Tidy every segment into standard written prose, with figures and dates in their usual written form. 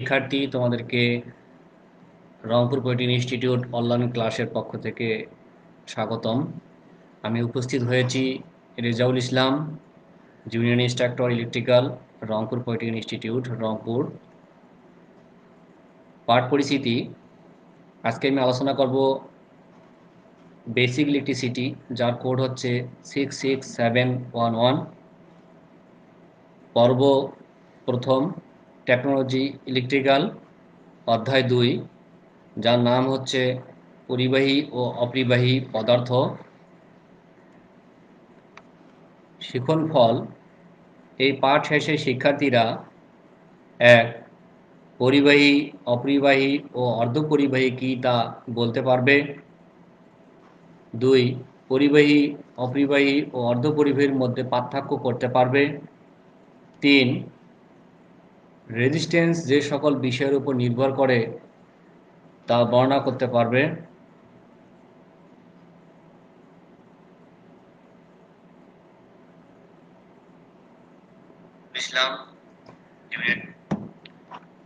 শিক্ষার্থী তোমাদেরকে Rangpur polytechnic institute online ক্লাসের পক্ষ থেকে স্বাগতম। আমি উপস্থিত হয়েছি Rezaul Islam, junior instructor electrical, Rangpur polytechnic institute Rangpur. পাঠ পরিস্থিতি, আজকে আমি আলোচনা করব বেসিক ইলেকট্রিসিটি, যার কোড হচ্ছে 66711। পর্ব প্রথম, টেকনোলজি ইলেকট্রিক্যাল, অধ্যায় 2, যার নাম হচ্ছে পরিবাহী ও অপরিবাহী পদার্থ। শিক্ষণফল, এই পাঠ শেষে শিক্ষার্থীরা 1. পরিবাহী, অপরিবাহী ও অর্ধপরিবাহী কী তা বলতে পারবে। 2. পরিবাহী, অপরিবাহী ও অর্ধপরিবাহীর মধ্যে পার্থক্য করতে পারবে। 3. রেজিস্ট্যান্স যে সকল বিষয়ের উপর নির্ভর করে তা বর্ণনা করতে পারবে।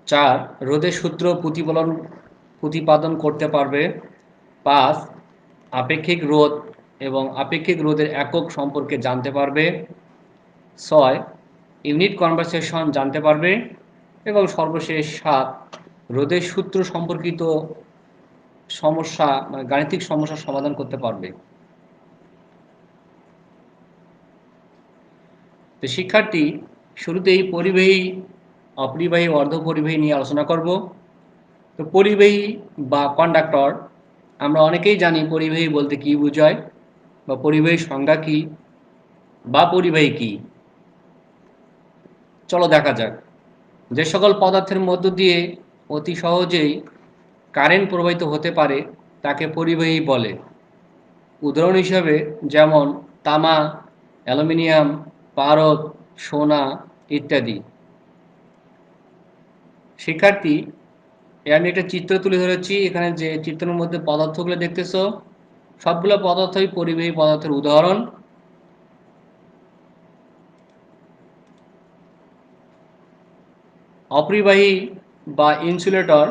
4. রোধের সূত্র প্রতিপাদন করতে পারবে। 5. আপেক্ষিক রোধ এবং আপেক্ষিক রোধের একক সম্পর্কে জানতে পারবে। 6. ইউনিট কনভারসেশন জানতে পারবে। এবং সর্বশেষ 7. রোধের সূত্র সম্পর্কিত সমস্যা, গাণিতিক সমস্যার সমাধান করতে পারবে। তো শিক্ষার্থী, শুরুতেই পরিবাহী, অপরিবাহী, অর্ধপরিবাহী নিয়ে আলোচনা করব। তো পরিবাহী বা কন্ডাক্টর, আমরা অনেকেই জানি পরিবাহী বলতে কী বোঝায়, বা পরিবাহীর সংজ্ঞা কী, বা পরিবাহী কী। চলো দেখা যাক। যে সকল পদার্থের মধ্য দিয়ে অতি সহজেই কারেন্ট প্রবাহিত হতে পারে তাকে পরিবাহী বলে। উদাহরণ হিসাবে যেমন তামা, অ্যালুমিনিয়াম, পারদ, সোনা ইত্যাদি। শিক্ষার্থী, আমি একটা চিত্র তুলে ধরেছি। এখানে যে চিত্রের মধ্যে পদার্থগুলো দেখতেছ, সবগুলো পদার্থই পরিবাহী পদার্থের উদাহরণ। অপরিবাহী বা ইনসুলেটর,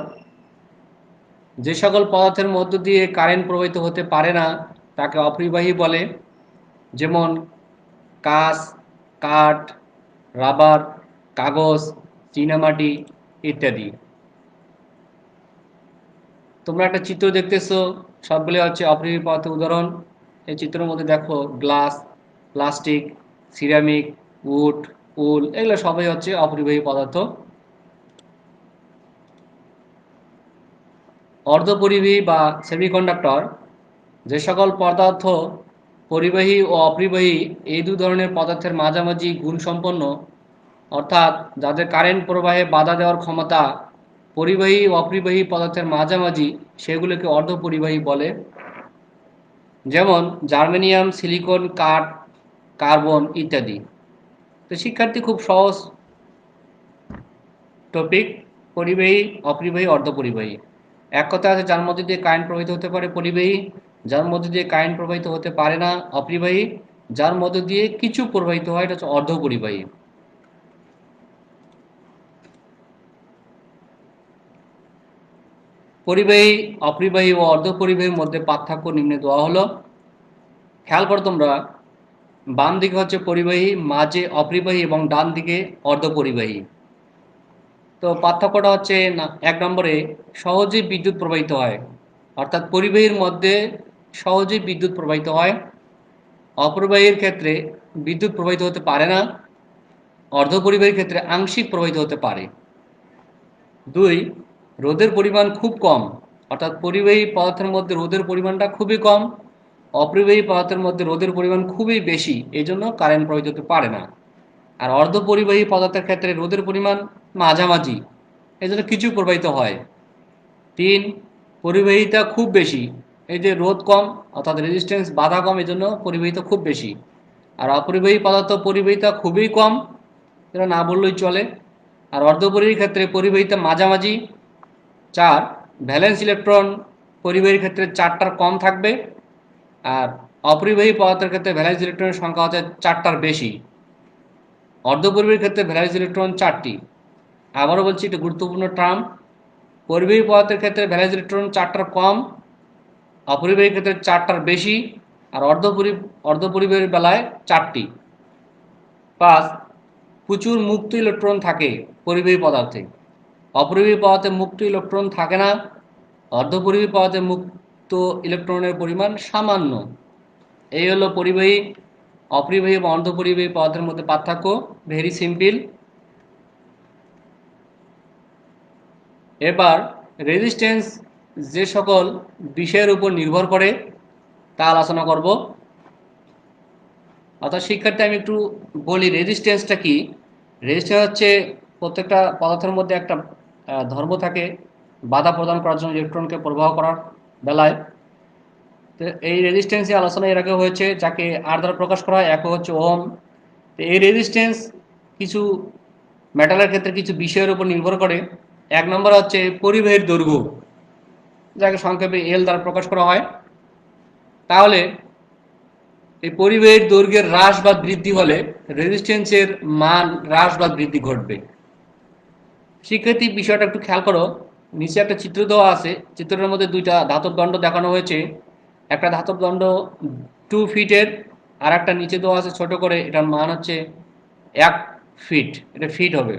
যে সকল পদার্থের মধ্য দিয়ে কারেন্ট প্রবাহিত হতে পারে না তাকে অপরিবাহী বলে। যেমন কাঁচ, কাঠ, রাবার, কাগজ, চীনামাটি ইত্যাদি। তোমরা একটা চিত্র দেখতেছো, সবগুলো হচ্ছে অপরিবাহী পদার্থের উদাহরণ। এই চিত্রের মধ্যে দেখো গ্লাস, প্লাস্টিক, সিরামিক, উড, উল, এগুলো সবই হচ্ছে অপরিবাহী পদার্থ। অর্ধপরিবাহী বা সেমিকন্ডাক্টর, যে সকল পদার্থ পরিবাহী ও অপরিবাহী এই দু ধরনের পদার্থের মাঝামাঝি গুণসম্পন্ন, অর্থাৎ যাদের কারেন্ট প্রবাহে বাধা দেওয়ার ক্ষমতা পরিবাহী ও অপরিবাহী পদার্থের মাঝামাঝি, সেগুলোকে অর্ধপরিবাহী বলে। যেমন জার্মেনিয়াম, সিলিকন, কাঠ, কার্বন ইত্যাদি। তো শিক্ষার্থী, খুব সহজ টপিক, পরিবাহী, অপরিবাহী, অর্ধপরিবাহী। এক কথা আছে, যার মধ্যে দিয়ে কারেন্ট প্রবাহিত হতে পারে পরিবাহী, যার মধ্যে দিয়ে কারেন্ট প্রবাহিত হতে পারে না অপরিবাহী, যার মধ্যে দিয়ে কিছু প্রবাহিত হয় এটা হচ্ছে অর্ধপরিবাহী। পরিবাহী, অপরিবাহী ও অর্ধপরিবাহীর মধ্যে পার্থক্য নিম্নে দেওয়া হলো। খেয়াল করো তোমরা, বাম দিকে হচ্ছে পরিবাহী, মাঝে অপরিবাহী এবং ডান দিকে অর্ধপরিবাহী। তো পার্থক্যটা হচ্ছে, না, 1 নম্বরে সহজেই বিদ্যুৎ প্রবাহিত হয়, অর্থাৎ পরিবাহীর মধ্যে সহজেই বিদ্যুৎ প্রবাহিত হয়। অপরিবাহীর ক্ষেত্রে বিদ্যুৎ প্রবাহিত হতে পারে না। অর্ধপরিবাহীর ক্ষেত্রে আংশিক প্রবাহিত হতে পারে। 2, রোদের পরিমাণ খুব কম, অর্থাৎ পরিবাহী পদার্থের মধ্যে রোদের পরিমাণটা খুবই কম, অপরিবাহী পদার্থের মধ্যে রোদের পরিমাণ খুবই বেশি, এই জন্য কারেন্ট প্রবাহিত হতে পারে না। আর অর্ধপরিবাহী পদার্থের ক্ষেত্রে রোদের পরিমাণ মাঝামাঝি, এই জন্য কিছু প্রবাহিত হয়। 3, পরিবাহিতা খুব বেশি, এই যে রোধ কম অর্থাৎ রেজিস্ট্যান্স বাধা কম, এই জন্য পরিবাহিতা খুব বেশি। আর অপরিবাহী পদার্থ পরিবাহিতা খুবই কম, এটা না বললেই চলে। আর অর্ধপরিবাহীর ক্ষেত্রে পরিবাহিতা মাঝামাঝি। 4, ভ্যালেন্স ইলেকট্রন পরিবাহীর ক্ষেত্রে 4টার কম থাকবে, আর অপরিবাহী পদার্থের ক্ষেত্রে ভ্যালেন্স ইলেকট্রনের সংখ্যা হচ্ছে 4টার বেশি। অর্ধপরিবাহীর ক্ষেত্রে ভ্যালেন্স ইলেকট্রন 4টি। আবারও বলছি, এটা গুরুত্বপূর্ণ টার্ম। পরিবাহী পদার্থের ক্ষেত্রে ভ্যালেন্স ইলেকট্রন 4টার কম, অপরিবাহী ক্ষেত্রে 4টার বেশি, আর অর্ধপরিবাহীর বেলায় 4টি। 5, প্রচুর মুক্ত ইলেকট্রন থাকে পরিবাহী পদার্থে। অপরিবাহী পদার্থে মুক্ত ইলেকট্রন থাকে না। অর্ধপরিবাহী পদার্থে মুক্ত ইলেকট্রনের পরিমাণ সামান্য। এই হলো পরিবাহী, অপরিবাহী এবং অর্ধপরিবাহী পদার্থের মধ্যে পার্থক্য। Very simple. এবার রেজিস্ট্যান্স যে সকল বিষয়ের উপর নির্ভর করে তা আলোচনা করব। অর্থাৎ শিক্ষার্থী আমি একটু বলি রেজিস্ট্যান্সটা কি। রেজিস্ট্যান্স হচ্ছে প্রত্যেকটা পদার্থের মধ্যে একটা ধর্ম থাকে বাধা প্রদান করার জন্য ইলেকট্রনকে প্রবাহ করার বেলায়। তো এই রেজিস্ট্যান্সের আলোচনা এর আগে হয়েছে, যাকে আর দ্বারা প্রকাশ করা হয়, এক হচ্ছে ওহম। তো এই রেজিস্ট্যান্স কিছু মেটালের ক্ষেত্রে কিছু বিষয়ের উপর নির্ভর করে। এক নম্বর হচ্ছে পরিবাহীর দৈর্ঘ্য, যাকে সংক্ষেপে এল দ্বারা প্রকাশ করা হয়। তাহলে এই পরিবাহীর দৈর্ঘ্যের হ্রাস বা বৃদ্ধি হলে রেজিস্ট্যান্সের মান হ্রাস বা বৃদ্ধি ঘটবে। শিক্ষার্থী বিষয়টা একটু খেয়াল করো, নিচে একটা চিত্র দেওয়া আছে, চিত্রের মধ্যে দুইটা ধাতব দণ্ড দেখানো হয়েছে। একটা ধাতব দণ্ড 2 ফিটের, আর একটা নিচে দেওয়া আছে ছোট করে, এটার মান হচ্ছে 1 ফিট, এটা ফিট হবে।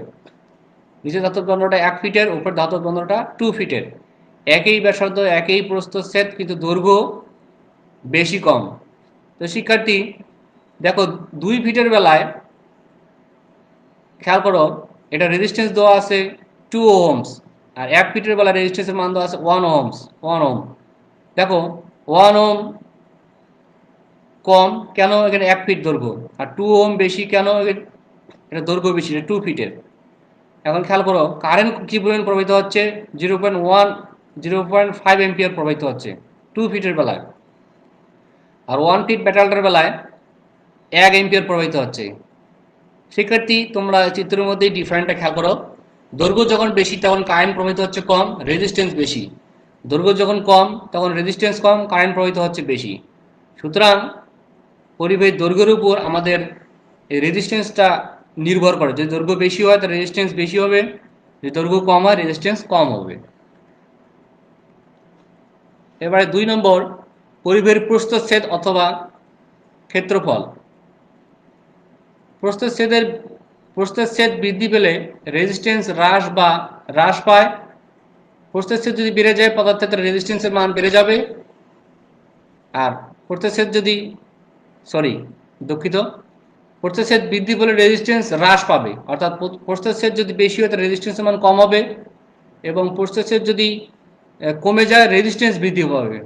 নিচে ধাতব দণ্ডটা 1 ফিটের, উপর ধাতব দণ্ডটা 2 ফিটের। একই ব্যাসার্ধ, একই প্রস্থচ্ছেদ, কিন্তু দৈর্ঘ্য বেশি কম। তো শিক্ষার্থী দেখো, 2 ফিটের বেলায় খেয়াল করো, এটা রেজিস্ট্যান্স দেওয়া আছে 2 ওহমস, আর 1 ফিটের বেলায় রেজিস্ট্যান্সের মান দেওয়া আছে 1 ওহমস, 1 ওহম। দেখো 1 ওহম কম কেন, এখানে 1 ফিট দৈর্ঘ্য, আর 2 ওহম বেশি কেন, এটা দৈর্ঘ্য বেশি, 2 ফিটের। এখন খেয়াল করো কারেন্ট কি পরিমাণ প্রবাহিত হচ্ছে, 0.5 এম্পিয়ার প্রবাহিত হচ্ছে 2 ফিটের বেলায়, আর 1 ফিট মেটালটার বেলায় 1 এম্পিয়ার প্রবাহিত হচ্ছে। শিক্ষার্থী তোমরা চিত্রের মধ্যেই ডিফারেন্টটা খেয়াল করো, দৈর্ঘ্য যখন বেশি তখন কারেন্ট প্রবাহিত হচ্ছে কম, রেজিস্ট্যান্স বেশি। দৈর্ঘ্য যখন কম তখন রেজিস্ট্যান্স কম, কারেন্ট প্রবাহিত হচ্ছে বেশি। সুতরাং পরিবাহীর দৈর্ঘ্যের উপর আমাদের এই রেজিস্ট্যান্সটা নির্ভর করে। যদি দৈর্ঘ্য বেশি হয় তাহলে রেজিস্ট্যান্স বেশি হবে, যদি দৈর্ঘ্য কম হয় রেজিস্ট্যান্স কম হবে। এবারে 2 নম্বর, পরিবাহীর প্রস্থচ্ছেদ অথবা ক্ষেত্রফল। প্রস্থচ্ছেদের প্রস্থচ্ছেদ বৃদ্ধি পেলে রেজিস্ট্যান্স হ্রাস পায়। প্রস্থচ্ছেদ যদি বেড়ে যায় পদার্থের, তাহলে রেজিস্ট্যান্সের মান বেড়ে যাবে। আর প্রস্থচ্ছেদ যদি দুঃখিত, প্রস্থচ্ছেদ বৃদ্ধি পেলে রেজিস্ট্যান্স হ্রাস পাবে। অর্থাৎ প্রস্থচ্ছেদ যদি বেশি হয় তাহলে রেজিস্ট্যান্সের মান কম হবে, এবং প্রস্থচ্ছেদ যদি কমে যায় রেজিস্ট্যান্স বৃদ্ধি পাবে।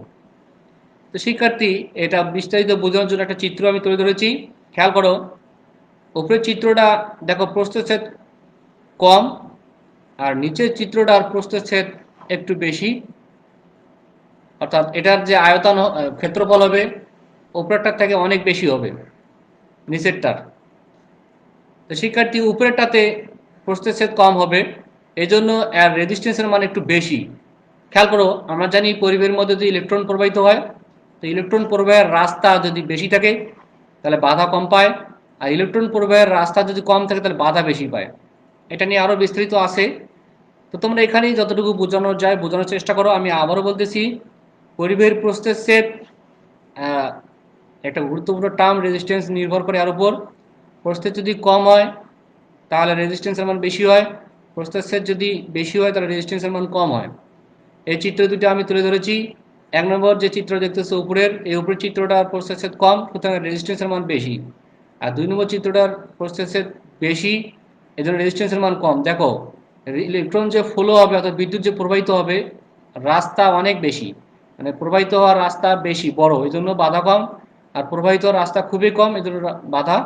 তো শিক্ষার্থী এটা বিস্তারিত বোঝানোর জন্য একটা চিত্র আমি তুলে ধরেছি, খেয়াল করো। উপরের চিত্রটা দেখো প্রস্থচ্ছেদ কম, আর নিচের চিত্রটার প্রস্থচ্ছেদ একটু বেশি। অর্থাৎ এটার যে আয়তন ক্ষেত্রফল হবে উপরেরটার থেকে অনেক বেশি হবে নিচেরটার। তো শিক্ষার্থী উপরেরটাতে প্রস্থচ্ছেদ কম হবে, এই জন্য এর রেজিস্ট্যান্সের মান একটু বেশি। খেয়াল করো, আমরা জানি পরিবেশের মধ্যে যদি ইলেকট্রন প্রবাহিত হয়, তো ইলেকট্রন প্রবাহের রাস্তা যদি বেশি থাকে তাহলে বাধা কম পায়, আর ইলেকট্রন প্রবাহের রাস্তা যদি কম থাকে তাহলে বাধা বেশি পায়। এটা নিয়ে আরও বিস্তারিত আছে, তো তোমরা এখানেই যতটুকু বোঝানো যায় বোঝানোর চেষ্টা করো। আমি আবারও বলতেছি, পরিবেশের প্রস্থচ্ছেদ একটা গুরুত্বপূর্ণ টার্ম, রেজিস্ট্যান্স নির্ভর করে এর উপর। প্রস্থচ্ছেদ যদি কম হয় তাহলে রেজিস্ট্যান্সের মান বেশি হয়, প্রস্থচ্ছেদ যদি বেশি হয় তাহলে রেজিস্ট্যান্সের মান কম হয়। এই চিত্র দুটো আমি তুলে ধরেছি। 1 নম্বর যে চিত্র দেখতেছো উপরের, এই উপরের চিত্রটার প্রস্থচ্ছেদ কম, সুতরাং রেজিস্ট্যান্সের মান বেশি। আর 2 নম্বর চিত্রটার প্রস্থচ্ছেদ বেশি, এই জন্য রেজিস্ট্যান্সের মান কম। দেখো ইলেকট্রন যে ফ্লো হবে অর্থাৎ বিদ্যুৎ যে প্রবাহিত হবে, রাস্তা অনেক বেশি, মানে প্রবাহিত হওয়ার রাস্তা বেশি বড়, এই জন্য বাধা কম। আর প্রবাহিত হওয়ার রাস্তা খুবই কম, এই জন্য বাধা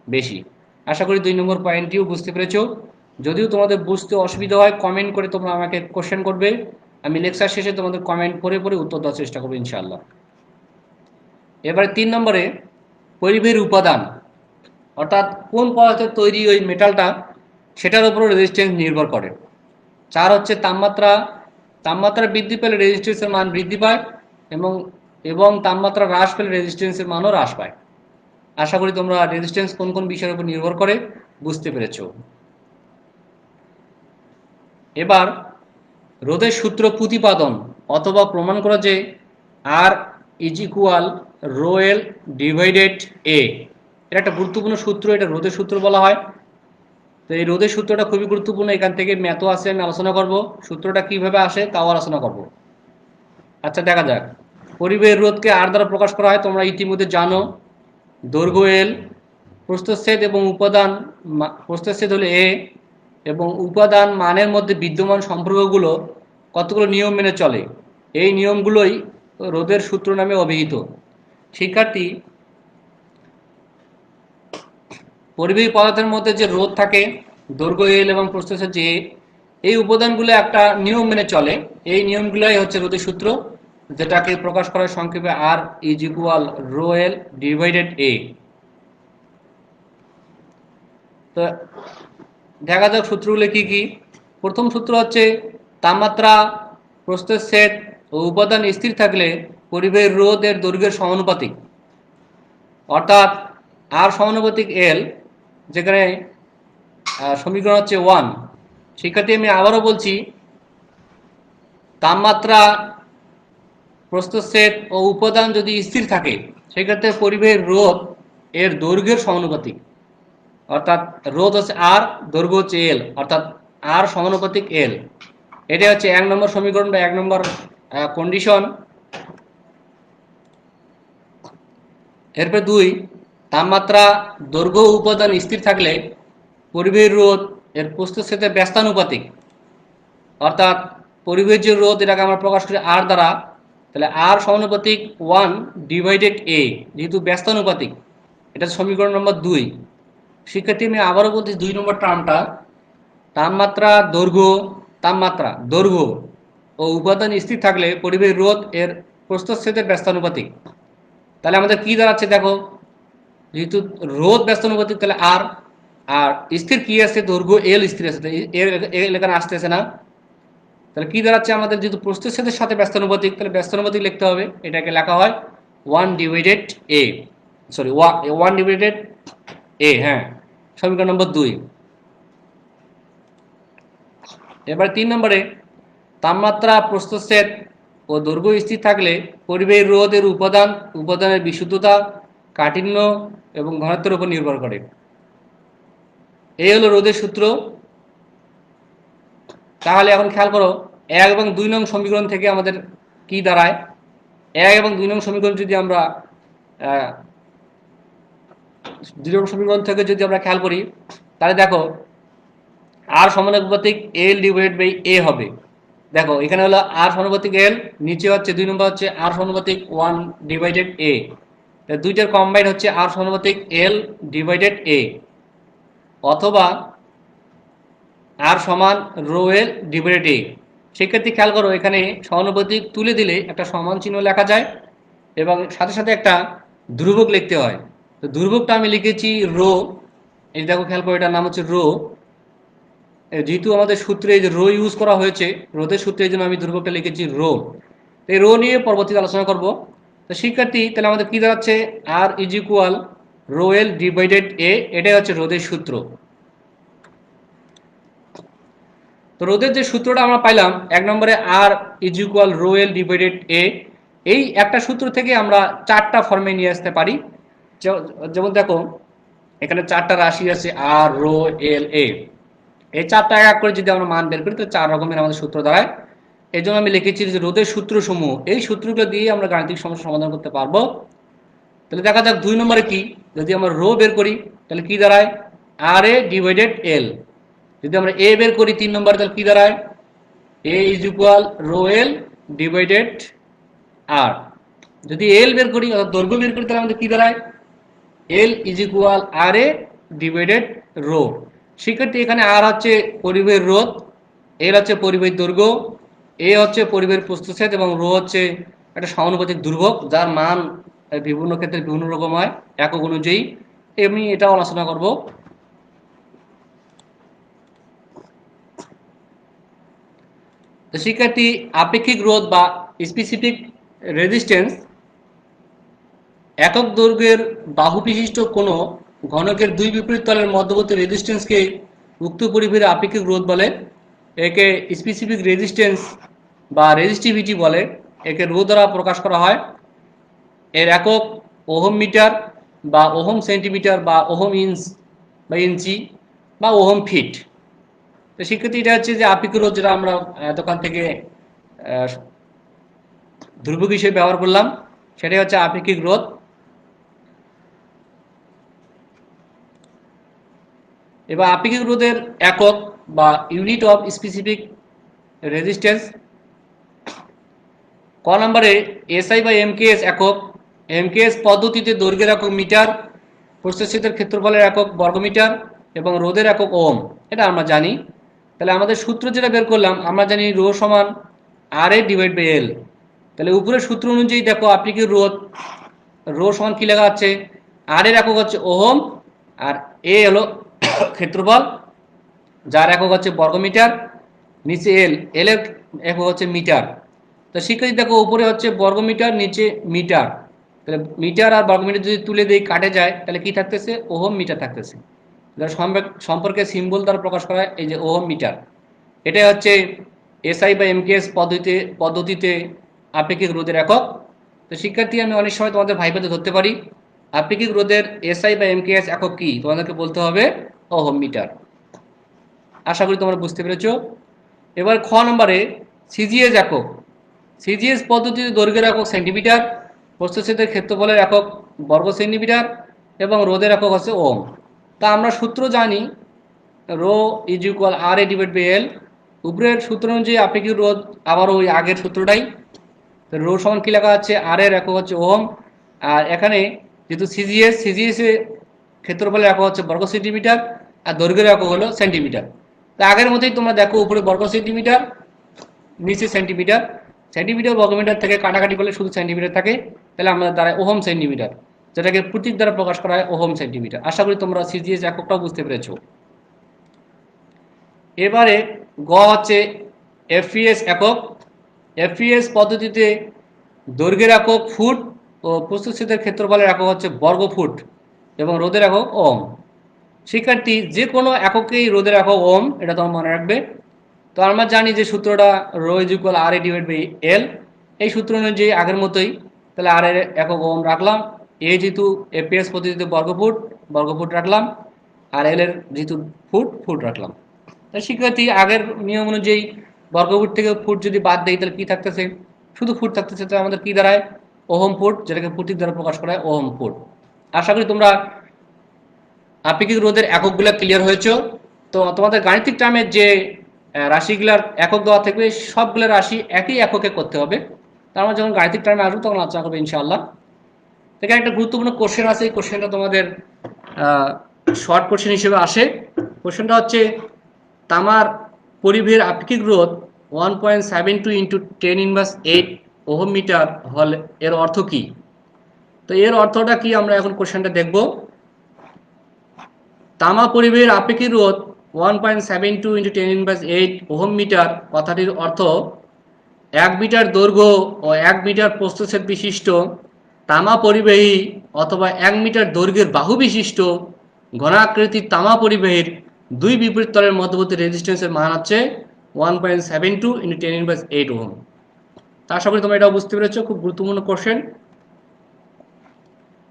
বেশি। আশা করি 2 নম্বর পয়েন্টটিও বুঝতে পেরেছো। যদিও তোমাদের বুঝতে অসুবিধা হয় কমেন্ট করে তোমরা আমাকে কোশ্চেন করবে, আমি লেকচার শেষে তোমাদের কমেন্ট পড়ে পড়ে উত্তর দেওয়ার চেষ্টা করবো ইনশাআল্লাহ। এবারে 3 নম্বরে, পরিবাহীর উপাদান, অর্থাৎ কোন পদার্থের তৈরি ওই মেটালটা, সেটার উপরও রেজিস্ট্যান্স নির্ভর করে। 4 হচ্ছে তাপমাত্রা। তাপমাত্রা বৃদ্ধি পেলে রেজিস্ট্যান্সের মান বৃদ্ধি পায়, এবং এবং তাপমাত্রা হ্রাস পেলে রেজিস্ট্যান্সের মানও হ্রাস পায়। আশা করি তোমরা রেজিস্ট্যান্স কোন কোন বিষয়ের উপর নির্ভর করে বুঝতে পেরেছো। এবার রোধের সূত্র প্রতিপাদন অথবা প্রমাণ করা যে R is equal rho L divided A, এটা একটা গুরুত্বপূর্ণ সূত্র, এটা রোধের সূত্র বলা হয়। তো এই রোধের সূত্রটা খুবই গুরুত্বপূর্ণ, এখান থেকে ম্যাথও আছে, আমি আলোচনা করব সূত্রটা কিভাবে আসে তাও আলোচনা করব। আচ্ছা দেখা যাক, পরিবাহীর রোধকে আর দ্বারা প্রকাশ করা হয়, তোমরা ইতিমধ্যে জানো। দৈর্ঘ্য এল, প্রস্থচ্ছেদ এবং উপাদান, প্রস্থচ্ছেদ হলো এ এবং উপাদান মানের মধ্যে বিদ্যমান সম্পর্কগুলো কতগুলো নিয়ম মেনে চলে, এই নিয়মগুলোই রোধের সূত্র নামে অভিহিত। শিক্ষার্থী, পরিবাহী পদার্থের মধ্যে যে রোধ থাকে দৈর্ঘ্য এল এবং প্রস্থচ্ছেদ যে, এই উপাদানগুলো একটা নিয়ম মেনে চলে, এই নিয়মগুলোই হচ্ছে রোধের সূত্র, যেটাকে প্রকাশ করা সংক্ষেপে R is equal rho L divided A. তো দেখা যাক সূত্রগুলো কি কি। প্রথম সূত্র হচ্ছে তাপমাত্রা, প্রস্থচ্ছেদ ও উপাদান স্থির থাকলে পরিবাহীর রোধ এর দৈর্ঘ্যের সমানুপাতিক, অর্থাৎ আর সমানুপাতিক এল, যেখানে সমীকরণ হচ্ছে 1। শিক্ষার্থী আমি আবারও বলছি, তাপমাত্রা, প্রস্থচ্ছেদ ও উপাদান যদি স্থির থাকে সেক্ষেত্রে পরিবাহীর রোধ এর দৈর্ঘ্যের সমানুপাতিক, অর্থাৎ রোধ হচ্ছে আর, দৈর্ঘ্য হচ্ছে এল, অর্থাৎ আর সমানুপাতিক এল। এটা হচ্ছে 1 নম্বর সমীকরণ বা 1 নম্বর কন্ডিশন। এরপর 2, তাপমাত্রা, দৈর্ঘ্য উপাদান স্থির থাকলে পরিবাহীর রোধ এর প্রস্থচ্ছেদের ব্যস্তানুপাতিক, অর্থাৎ পরিবাহীর যে রোধ এটাকে আমরা প্রকাশ করি আর দ্বারা, তাহলে আর সমানুপাতিক 1 ডিভাইডেড এ, যেহেতু ব্যস্তানুপাতিক, এটা সমীকরণ নম্বর 2। শিক্ষার্থী আমি আবারও বলছি 2 নম্বর টার্মটা, তাপমাত্রা, দৈর্ঘ্য ও উপাদান স্থির থাকলে পরিবাহীর রোধ এর প্রস্থচ্ছেদের ব্যস্তানুপাতিক। তাহলে আমাদের কি দাঁড়াচ্ছে দেখো, যেহেতু রোধ ব্যস্তানুপাতিক তাহলে আর, আর স্থির কি আছে, দৈর্ঘ্য এল স্থির আছে, এল এখানে আসতেছে না, তাহলে কি দাঁড়াচ্ছে আমাদের, যেহেতু প্রস্থচ্ছেদের সাথে ব্যস্তানুপাতিক তাহলে ব্যস্তানুপাতিক লিখতে হবে, এটাকে লেখা হয় 1 ডিভাইডেড এ, সরি 1 ডিভাইডেড এ, হ্যাঁ, সমীকরণ নম্বর 2। এবার 3 নম্বরে, তাপমাত্রা, প্রস্থচ্ছেদ ও দৈর্ঘ্য স্থির থাকলে পরিবাহীর রোধের উপাদানের বিশুদ্ধতা, কাঠিন্য এবং ঘনত্বের উপর নির্ভর করে। এই হলো রোধের সূত্র। তাহলে এখন খেয়াল করো, 1 এবং 2 নং সমীকরণ থেকে আমাদের কি দাঁড়ায়। 1 এবং 2 নং সমীকরণ যদি আমরা 2 নং সমীকরণ থেকে যদি আমরা খেয়াল করি, তাহলে দেখো আর সমানুপাতিক এল ডিভাইডেড বাই এ হবে। দেখো এখানে হলো আর সমানুপাতিক এল, নিচে হচ্ছে 2 নম্বর হচ্ছে আর সমানুপাতিক 1 ডিভাইডেড এ, দুইটার কম্বাইন্ড হচ্ছে আর সমানুপাতিক এল ডিভাইডেড এ, অথবা আর সমান রো এল ডিভাইডেড এ। সেক্ষেত্রে খেয়াল করো, এখানে সমানুপাতিক তুলে দিলে একটা সমান চিহ্ন লেখা যায় এবং সাথে সাথে একটা ধ্রুবক লিখতে হয়। তো ধ্রুবকটা আমি লিখেছি রো, এই দেখো খেয়াল করো, এটার নাম হচ্ছে রো। যেহেতু আমাদের সূত্রে এই যে রো ইউজ করা হয়েছে রোধের সূত্রে, এই জন্য আমি ধ্রুবকটা লিখেছি রো। এই রো নিয়ে পরবর্তীতে আলোচনা করব। তো শিক্ষার্থী, তাহলে আমাদের কি দাঁড়াচ্ছে, R is equal rho L divided A, এটাই হচ্ছে রোধের সূত্র। তো রোধের যে সূত্রটা আমরা পাইলাম 1 নম্বরে, R is equal rho L divided A, এই একটা সূত্র থেকে আমরা 4টা ফর্মে নিয়ে আসতে পারি। যেমন দেখো এখানে 4টা রাশি আছে, আর, রো, এল, এ, এই 4টা এক করে যদি আমরা মান বের করি তো 4 রকমের আমাদের সূত্র দাঁড়ায়। এই জন্য আমি লিখেছি যে রোধের সূত্রসমূহ, এই সূত্রগুলো দিয়ে আমরা গাণিতিক সমস্যা সমাধান করতে পারবো। তাহলে দেখা যাক 2 নম্বরে কি, যদি আমরা রো বের করি তাহলে কি দাঁড়ায়, আর এ ডিভাইডেড এল। যদি আমরা এ বের করি 3 নম্বরে তাহলে কি দাঁড়ায়, A is equal rho L divided R. যদি এল বের করি অর্থাৎ দৈর্ঘ্য বের করি তাহলে আমাদের কি দাঁড়ায়, L is equal R A divided rho. শিক্ষার্থী, এখানে আর হচ্ছে পরিবাহীর রোধ, এল হচ্ছে পরিবাহীর দৈর্ঘ্য, এ হচ্ছে পরিবাহীর প্রস্থচ্ছেদ এবং রো হচ্ছে একটা সমানুপাতিক ধ্রুবক, যার মান বিভিন্ন ক্ষেত্রে বিভিন্ন রকম হয় একক অনুযায়ী। এমনি এটাও আলোচনা করব। তো শিক্ষার্থী, আপেক্ষিক রোধ বা স্পেসিফিক রেজিস্ট্যান্স একক দৈর্ঘ্যের বাহু বিশিষ্ট কোনো ঘনকের দুই বিপরীত তলের মধ্যবর্তী রেজিস্ট্যান্সকে উক্ত পরিবাহীর আপেক্ষিক রোধ বলে। একে স্পেসিফিক রেজিস্ট্যান্স বা রেজিস্টিভিটি বলে, একে রো দ্বারা প্রকাশ করা হয়। এর একক ওহম মিটার বা ওহম সেন্টিমিটার বা ওহম ইঞ্চ বা ইঞ্চি বা ওহম ফিট। তো সেক্ষেত্রে এটা হচ্ছে যে আপেক্ষিক রোধ, যেটা আমরা দোকান থেকে ধ্রুবক হিসেবে ব্যবহার করলাম, সেটাই হচ্ছে আপেক্ষিক রোধ। এবার আপেক্ষিক রোধের একক বা ইউনিট অফ স্পেসিফিক রেজিস্ট্যান্স। ক নম্বরে এসআই বা এমকেএস একক। এমকেএস পদ্ধতিতে দৈর্ঘ্যের একক মিটার, প্রস্থচ্ছেদের ক্ষেত্রফলের একক বর্গমিটার এবং রোধের একক ওম। এটা আমরা জানি। তাহলে আমাদের সূত্র যেটা বের করলাম, আমরা জানি রো সমান আর এ ডিভাইড বাই এল। তাহলে উপরের সূত্র অনুযায়ী দেখো আপেক্ষিক রোধ রো সমান কি লেখা আছে, আর এর একক হচ্ছে ওহম, আর এ হলো ক্ষেত্রফল, যার একক হচ্ছে বর্গমিটার, নিচে এল, এল এর একক হচ্ছে মিটার। তো শিক্ষার্থী দেখো উপরে হচ্ছে বর্গমিটার, নিচে মিটার। তাহলে মিটার আর বর্গমিটার যদি তুলে দিই কাটে যায়, তাহলে কি থাকতেছে, ওহম মিটার থাকতেছে। সম্পর্কে সিম্বল দ্বারা প্রকাশ করা হয়, এই যে ওহম মিটার। এটাই হচ্ছে এসআই বা এমকেএস পদ্ধতিতে আপেক্ষিক রোধের একক। তো শিক্ষার্থী আমি অনেক সময় তোমাদের ভাইভাতে ধরতে পারি, আপেক্ষিক রোধের এসআই বা এমকেএস একক কি, তোমাদেরকে বলতে হবে ওহম মিটার। আশা করি তোমরা বুঝতে পেরেছো। এবার খ নম্বরে সিজিএস একক। সিজিএস পদ্ধতিতে দৈর্ঘ্যের একক সেন্টিমিটার, প্রস্থচ্ছেদের ক্ষেত্রফলের একক বর্গ সেন্টিমিটার এবং রোধের একক হচ্ছে ওম। তা আমরা সূত্র জানি, rho is equal R A divide by L. উপরের সূত্র অনুযায়ী আপেক্ষিক রোধ আবার ওই আগের সূত্রটাই। রো সমান কি লেখা আছে, আর এর একক হচ্ছে ওম। আর এখানে যেহেতু সিজিএস এর ক্ষেত্রফলের একক হচ্ছে বর্গ সেন্টিমিটার আর দৈর্ঘ্যের একক হলো সেন্টিমিটার। তা আগের মতোই তোমরা দেখো উপরে বর্গ সেন্টিমিটার, নিচে সেন্টিমিটার। সেন্টিমিটার বর্গমিটার থেকে কাটাকাটি করলে শুধু সেন্টিমিটার থাকে, তাহলে আমাদের দ্বারা ওহম সেন্টিমিটার, যেটাকে প্রতীক দ্বারা প্রকাশ করা হয় ওহম সেন্টিমিটার। আশা করি তোমরা সিজিএস এককটাও বুঝতে পেরেছো। এবারে গ হচ্ছে এফপিএস একক। এফপিএস পদ্ধতিতে দৈর্ঘ্যের একক ফুট ও প্রস্থচ্ছেদের ক্ষেত্রফলের একক হচ্ছে বর্গ ফুট এবং রোধের একক ওম। শিক্ষার্থী যে কোনো এককেই রোধের একক ওম, এটা তোমার মনে রাখবে। তো আমরা জানি যে সূত্রটা rho is equal R A divide by L. এই সূত্র অনুযায়ী আগের মতোই, তাহলে আর এর একক ওম রাখলাম। এ যেহেতু এপিএস পদ্ধতিতে বর্গফুট রাখলাম, আর এল এর যেহেতু ফুট রাখলাম। তাই শিক্ষার্থী আগের নিয়ম অনুযায়ী বর্গফুট থেকে ফুট যদি বাদ দেয়, তাহলে কি থাকতেছে, শুধু ফুট থাকতেছে। তো আমাদের কি দাঁড়ায়, ওহম ফুট, যেটাকে প্রতীক দ্বারা প্রকাশ করা হয় ওহম ফুট। আশা করি তোমরা আপেক্ষিক রোধের এককগুলো ক্লিয়ার হয়েছে। তো তোমাদের গাণিতিক টার্মের যে রাশিগুলার একক দেওয়া থাকবে, সবগুলো রাশি একই এককে করতে হবে। তার মানে যখন গাণিতিক টার্মে আসবো তখন আলোচনা করবো ইনশাআল্লাহ। এখানে একটা গুরুত্বপূর্ণ কোশ্চেন আছে, এই কোশ্চেনটা তোমাদের শর্ট কোশ্চেন হিসেবে আসে। কোশ্চেনটা হচ্ছে তামার পরিবাহীর আপেক্ষিক রোধ 1.72 ইন্টু 10⁻8 ওহম মিটার হলে এর অর্থ কি। তো এর অর্থটা কি আমরা এখন কোশ্চেনটা দেখব। তামা পরিবাহীর আপেক্ষিক রোধ 1.72 ইন্টু 10⁻8 ওহম মিটার কথাটির অর্থ 1 মিটার দৈর্ঘ্য ও 1 মিটার প্রস্থচ্ছেদ বিশিষ্ট তামা পরিবাহী অথবা 1 মিটার দৈর্ঘ্যের বাহু বিশিষ্ট ঘনাকৃতির তামা পরিবাহীর দুই বিপরীত তলের মধ্যবর্তী রেজিস্ট্যান্সের মান হচ্ছে 1.72 ইন্টু 10⁻8 ওহম। তা আশা করি তোমরা এটাও বুঝতে পেরেছো, খুব গুরুত্বপূর্ণ কোশ্চেন।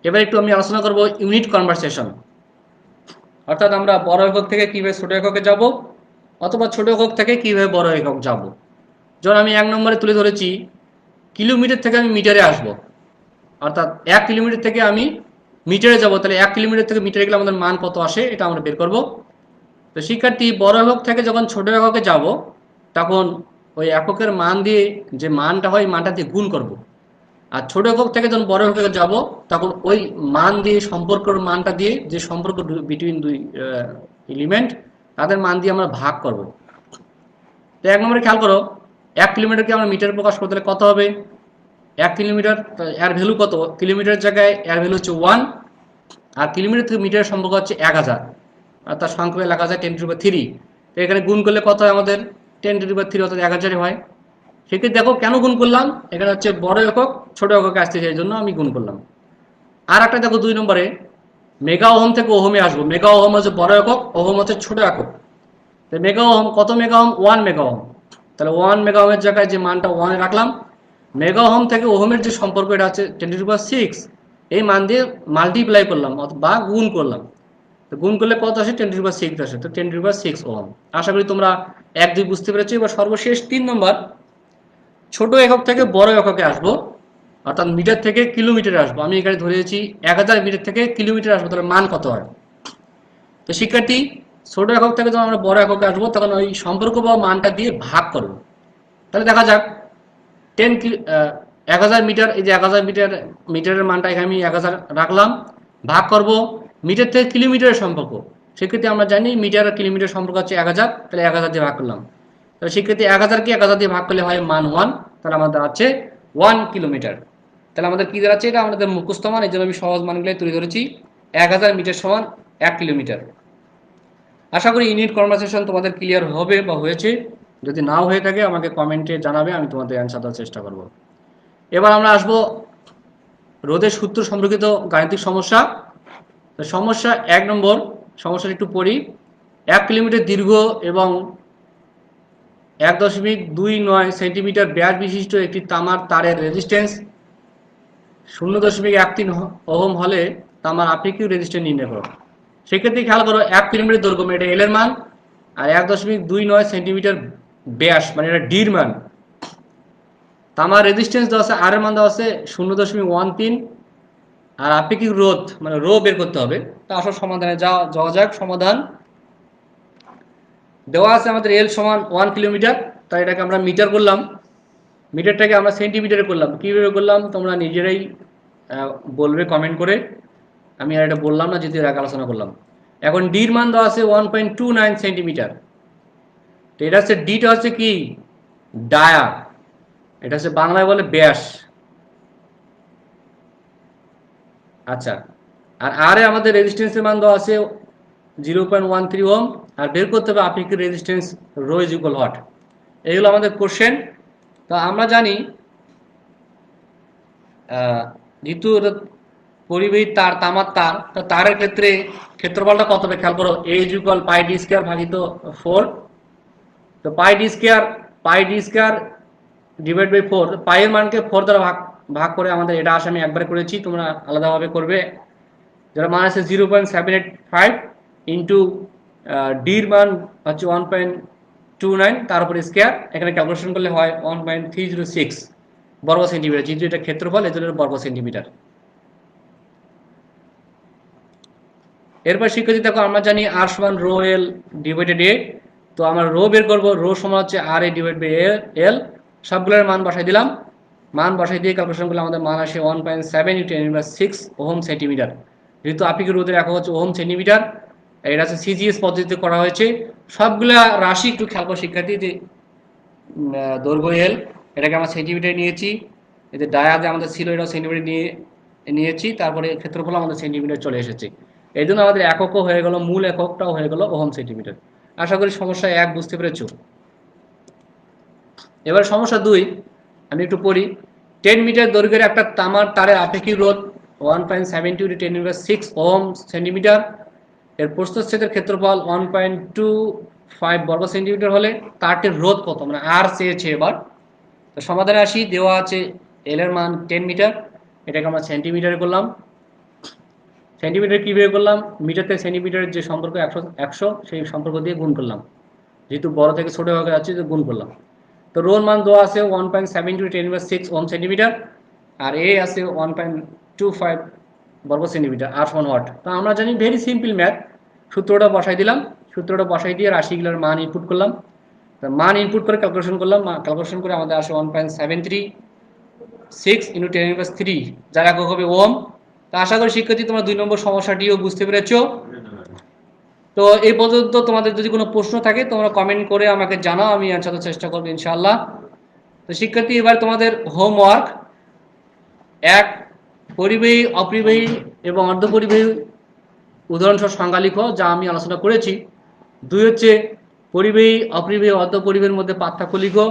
এবার একটু আমি আলোচনা করব ইউনিট কনভারসেশন, অর্থাৎ আমরা বড় একক থেকে কিভাবে ছোট এককে যাব, অথবা ছোট একক থেকে কিভাবে বড় একক যাব। যেমন আমি 1 নম্বরে তুলে ধরেছি কিলোমিটার থেকে আমি মিটারে আসব, অর্থাৎ 1 কিলোমিটার থেকে আমি মিটারে যাব। তাহলে 1 কিলোমিটার থেকে মিটারে গেলে আমাদের মান কত আসে, এটা আমরা বের করব। তো শিক্ষার্থী বড় একক থেকে যখন ছোট এককে যাব, তখন ওই এককের মান দিয়ে যে মানটা হয়, মানটা দিয়ে গুণ করব। আর ছোট একক থেকে যখন বড় এককে যাব, তখন ওই মান দিয়ে সম্পর্কের মানটা দিয়ে, যে সম্পর্ক বিটুইন দুই এলিমেন্ট, তাদের মান দিয়ে আমরা ভাগ করব। তো 1 নম্বরে খেয়াল করো, 1 কিলোমিটারকে আমরা মিটারে প্রকাশ করতে হলে কত হবে, 1 কিলোমিটার এর ভ্যালু কত, কিলোমিটার জায়গায় এর ভ্যালু হচ্ছে 1, আর কিলোমিটার থেকে মিটারের সম্পর্ক হচ্ছে 1000, আর তার সংখ্যায় লেখা যায় 10⁻3। তো এখানে গুণ করলে কত হয় আমাদের, 10⁻3 অর্থাৎ 1000 হয়। সেক্ষেত্রে দেখো কেন গুণ করলাম, এখানে হচ্ছে বড় একক ছোট এককে আসছে, সেই জন্য আমি গুণ করলাম। আর একটা দেখো 2 নম্বরে মেগা ওহম থেকে ওহমে আসবো। মেগা ওহম হচ্ছে বড় একক, ওহম হচ্ছে ছোট একক। তো মেগা ওহম কত মেগা ওহম? 1 mega ohm. তাহলে 1 মেগা ওহমের জায়গায় যে মানটা 1 রাখলাম, মেগা ওহম থেকে ওহমের যে সম্পর্ক এটা হচ্ছে 10⁻6, এই মান দিয়ে মাল্টিপ্লাই করলাম বা গুণ করলাম। তো গুণ করলে কত আসে? 10⁻6 আসে। তো 10⁻6 ওহম। আশা করি তোমরা 1 2 বুঝতে পেরেছো। এবার সর্বশেষ 3 নম্বর, ছোট একক থেকে বড় এককে আসবো, অর্থাৎ মিটার থেকে কিলোমিটারে আসবো। আমি এখানে ধরেছি 1000 মিটার থেকে কিলোমিটার আসবো, তাহলে মান কত হয়? তো শিক্ষার্থী, ছোট একক থেকে যখন আমরা বড় এককে আসবো তখন ওই সম্পর্ক বা মানটা দিয়ে ভাগ করবো। তাহলে দেখা যাক 1000 মিটার, এই যে 1000 মিটার, মিটারের মানটা এখানে আমি 1000 রাখলাম, ভাগ করব মিটার থেকে কিলোমিটারের সম্পর্ক। সেক্ষেত্রে আমরা জানি মিটার আর কিলোমিটার সম্পর্ক হচ্ছে 1000, তাহলে 1000 দিয়ে ভাগ করলাম। তাহলে সেক্ষেত্রে 1000কে 1000 দিয়ে ভাগ করলে হয় মান 1, তাহলে আমাদের আছে 1 কিলোমিটার। তাহলে আমাদের কি দাঁড়াচ্ছে? এটা আমাদের মুখস্থ মান, এই জন্য আমি সহজ মানগুলো তুলে ধরেছি। 1000 মিটার সমান 1 কিলোমিটার। আশা করি ইউনিট কনভারসেশন তোমাদের ক্লিয়ার হবে বা হয়েছে। যদি নাও হয়ে থাকে আমাকে কমেন্টে জানাবে, আমি তোমাদের অ্যান্সার দেওয়ার চেষ্টা করব। এবার আমরা আসবো রোধের সূত্র সম্পর্কিত গাণিতিক সমস্যা। সমস্যা 1 নম্বর, সমস্যাটা একটু পড়ি। 1 কিলোমিটার দীর্ঘ এবং 1.29 সেন্টিমিটার ব্যাস বিশিষ্ট একটি তামার তারের রেজিস্ট্যান্স 0.13 ওহম হলে তামার আপেক্ষিক রেজিস্ট্যান্স নির্ণয় করো। সেক্ষেত্রে খেয়াল করো 1 কিলোমিটার দৈর্ঘ্য, এটা এল এর মান, আর 1.29 সেন্টিমিটার ব্যাস, মানে এটা ডির মান। তামার রেজিস্ট্যান্স দেওয়া আছে, আর এর মান দেওয়া আছে 0.13, আর আপেক্ষিক রোধ মানে রো বের করতে হবে। তা আসল সমাধানে যাওয়া যাক। সমাধান দেওয়া আছে আমাদের এল সমান 1 কিলোমিটার, তাই এটাকে আমরা মিটার করলাম, মিটারটাকে আমরা সেন্টিমিটারে করলাম। কীভাবে করলাম তোমরা নিজেরাই বলবে কমেন্ট করে, আমি আর এটা বললাম না, যেহেতু এর আগে আলোচনা করলাম। এখন ডির মান দেওয়া আছে 1.29 সেন্টিমিটার। তো এটা হচ্ছে, ডিটা হচ্ছে কি ডায়া, এটা হচ্ছে বাংলায় বলে ব্যাস। আচ্ছা, আর আর এ আমাদের রেজিস্ট্যান্সের মান দেওয়া আছে 0.13 ওহম, আর বের করতে হবে আপেক্ষিক resistance rho is equal what. এইগুলো আমাদের কোশ্চেন। তো আমরা জানি যেহেতু পরিবাহী তার, তামার তার, তো তারের ক্ষেত্রে ক্ষেত্রফলটা কত হবে খেয়াল করো। A is equal pi D square ভাগিত 4। তো pi D square divide by 4, পাইয়ের মানকে 4 দ্বারা ভাগ করে আমাদের এটা আসে, আমি একবারে করেছি, তোমরা আলাদাভাবে করবে। যার মান আছে 0.785 ইন্টু ডির মান হচ্ছে 1.29, তার উপরে স্কয়ার, এখানে ক্যালকুলেশন করলে হয় 1.306 বর্গ সেন্টিমিটার। যেহেতু এটা ক্ষেত্রফল, এই জন্য বর্গ সেন্টিমিটার। এরপর শিক্ষার্থী দেখো, আমরা জানি আর সমান রো এল ডিভাইডেড এ। তো আমরা রো বের করবো, রো সমান হচ্ছে আর এ ডিভাইড বাই এল। সবগুলোর মান বসাই দিলাম, মান বসাই দিয়ে ক্যালকুলেশন করলে আমাদের মান আসে 1.7 × 10⁻6 ওহম সেন্টিমিটার। যেহেতু আপেক্ষিক রোধের একক হচ্ছে ওহম সেন্টিমিটার, এটা হচ্ছে সিজিএস পদ্ধতিতে করা হয়েছে। সবগুলা রাশি একটু খেয়াল করো শিক্ষার্থী, যে দৈর্ঘ্য এল, এটাকে আমরা সেন্টিমিটার নিয়েছি। এই যে ডায়া যে আমাদের ছিল, এটাও সেন্টিমিটার নিয়েছি। তারপরে ক্ষেত্রফল আমাদের সেন্টিমিটার চলে এসেছে। এই জন্য আমাদের এককও হয়ে গেল, মূল এককটাও হয়ে গেল ওহম সেন্টিমিটার। আশা করি সমস্যা 1 বুঝতে পেরেছো। এবার সমস্যা 2 আমি একটু পড়ি। 10 মিটার দৈর্ঘ্যের একটা তামার তারের আপেক্ষিক রোধ 1.72 × 10⁻6 ওহম সেন্টিমিটার, এর প্রস্থচ্ছেদের ক্ষেত্রফল 1.25 বর্গ সেন্টিমিটার হলে তারটির রোধ কত, মানে আর চেয়েছে। এবার তো সমাধানে আসি। দেওয়া আছে এল এর মান 10 মিটার, এটাকে আমরা সেন্টিমিটারে করলাম। সেন্টিমিটার কী বের করলাম? মিটার থেকে সেন্টিমিটারের যে সম্পর্ক 100 সেই সম্পর্ক দিয়ে গুণ করলাম, যেহেতু বড় থেকে ছোট হয়ে যাচ্ছে, যে গুণ করলাম। তো রোর মান দেওয়া আছে 1.72 × 10⁻6 ওহম সেন্টিমিটার, আর এ আছে 1.25 বর্গ সেন্টিমিটার, আর সমান ওয়াট। তো আমরা জানি ভেরি সিম্পল ম্যাথ, সূত্রটা বসাই দিলাম, সূত্রটা বসাই দিয়ে রাশিগুলোর মান ইনপুট করলাম। তো মান ইনপুট করে ক্যালকুলেশন করলাম, ক্যালকুলেশন করে আমাদের আসে 1.736 × 10⁻3, যার একক হবে ওহম। তো আশা করি শিক্ষার্থী তোমরা 2 নম্বর সমস্যাটিও বুঝতে পেরেছো। তো এই পর্যন্ত তোমাদের যদি কোনো প্রশ্ন থাকে তোমরা কমেন্ট করে আমাকে জানাও, আমি অ্যান্সার দেওয়ার চেষ্টা করবো ইনশাআল্লাহ। তো শিক্ষার্থী, এবার তোমাদের হোমওয়ার্ক 1, পরিবাহী, অপরিবাহী এবং অর্ধপরিবাহী উদাহরণসহ সংজ্ঞা লিখো, যা আমি আলোচনা করেছি। 2 হচ্ছে পরিবাহী, অপরিবাহী, অর্ধপরিবাহীর মধ্যে পার্থক্য লিখো।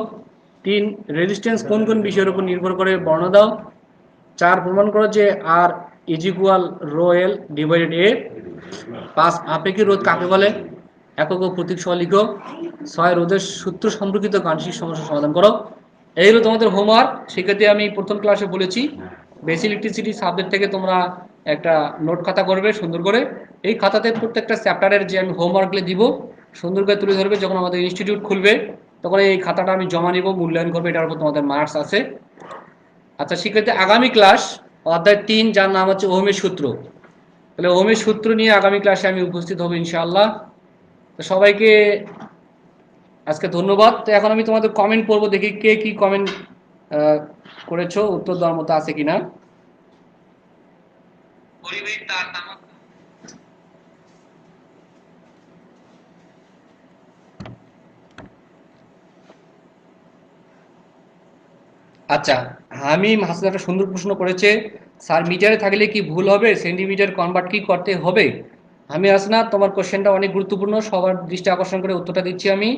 3, রেজিস্ট্যান্স কোন কোন বিষয়ের উপর নির্ভর করে বর্ণনা দাও। 4, প্রমাণ করো যে R is equal rho L divided A. 5, আপেক্ষিক রোধ কাকে বলে। একক ও প্রতীক সহ লিখো। 6 রোধের সূত্র সম্পর্কিত গাণিতিক সমস্যা সমাধান করো। এই হলো তোমাদের হোমওয়ার্ক। সেক্ষেত্রে আমি প্রথম ক্লাসে বলেছি বেসিক ইলেকট্রিসিটি সাবজেক্ট থেকে তোমরা একটা নোট খাতা করবে সুন্দর করে। এই খাতাতে প্রত্যেকটা চ্যাপ্টারের যে আমি হোমওয়ার্কগুলো দিব সুন্দর করে তুলে ধরবে। যখন আমাদের ইনস্টিটিউট খুলবে তখন এই খাতাটা আমি জমা নিব, মূল্যায়ন করবে, এটার উপর তোমাদের মার্কস আছে। আচ্ছা, সেক্ষেত্রে আগামী ক্লাস অধ্যায় 3, যার নাম হচ্ছে ওহমের সূত্র। তাহলে ওহমের সূত্র নিয়ে আগামী ক্লাসে আমি উপস্থিত হব ইনশাআল্লাহ। তো সবাইকে আজকে ধন্যবাদ। তো এখন আমি তোমাদের কমেন্ট পড়বো, দেখি কে কি কমেন্ট করেছো, উত্তর দেওয়ার মতো আছে কিনা। আচ্ছা, হামিম হাসান একটা সুন্দর প্রশ্ন করেছে, স্যার মিটারে থাকলে কি ভুল হবে, সেন্টিমিটার কনভার্ট কি করতে হবে? আমি হাসনা, তোমার কোশ্চেনটা অনেক গুরুত্বপূর্ণ, সবার দৃষ্টি আকর্ষণ করে উত্তরটা দিচ্ছি আমি।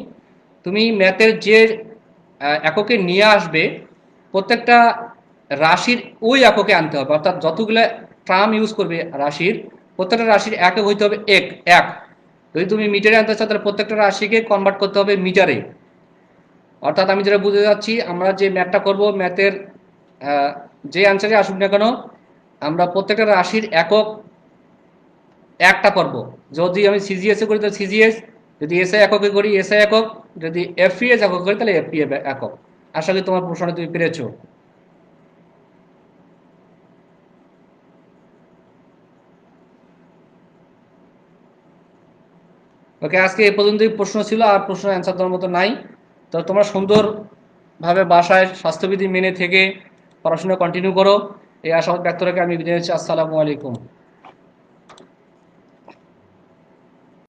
তুমি ম্যাথের যে এককে নিয়ে আসবে প্রত্যেকটা রাশির ওই এককে আনতে হবে, অর্থাৎ যতগুলো ট্রাম ইউজ করবে রাশির, প্রত্যেকটা রাশির একক হইতে হবে এক এক। যদি তুমি মিটারে আনতে চাও তাহলে প্রত্যেকটা রাশিকে কনভার্ট করতে হবে মিটারে। অর্থাৎ আমি যেটা বুঝতে যাচ্ছি, আমরা যে ম্যাথটা করব, ম্যাথের যে অ্যান্সারে আসুক না কেন, আমরা প্রত্যেকটা রাশির একক একটা করব। যদি আমি সিজিএস এ করি তাহলে সিজিএস, যদি এসআই এককে করি এসআই একক, যদি এফপিএস একক করি তাহলে এফপিএ একক। আশা করি তোমার প্রশ্নটা তুমি পেরেছো। ওকে, আজকে এ পর্যন্তই প্রশ্ন ছিল, আর প্রশ্ন অ্যান্সার দেওয়ার মতো নাই। তো তোমরা সুন্দরভাবে বাসায় স্বাস্থ্যবিধি মেনে থেকে পড়াশোনা কন্টিনিউ করো, এই আশাবাদ ব্যক্ত রেখে আমি বিদায় নিচ্ছি। আসসালামু আলাইকুম।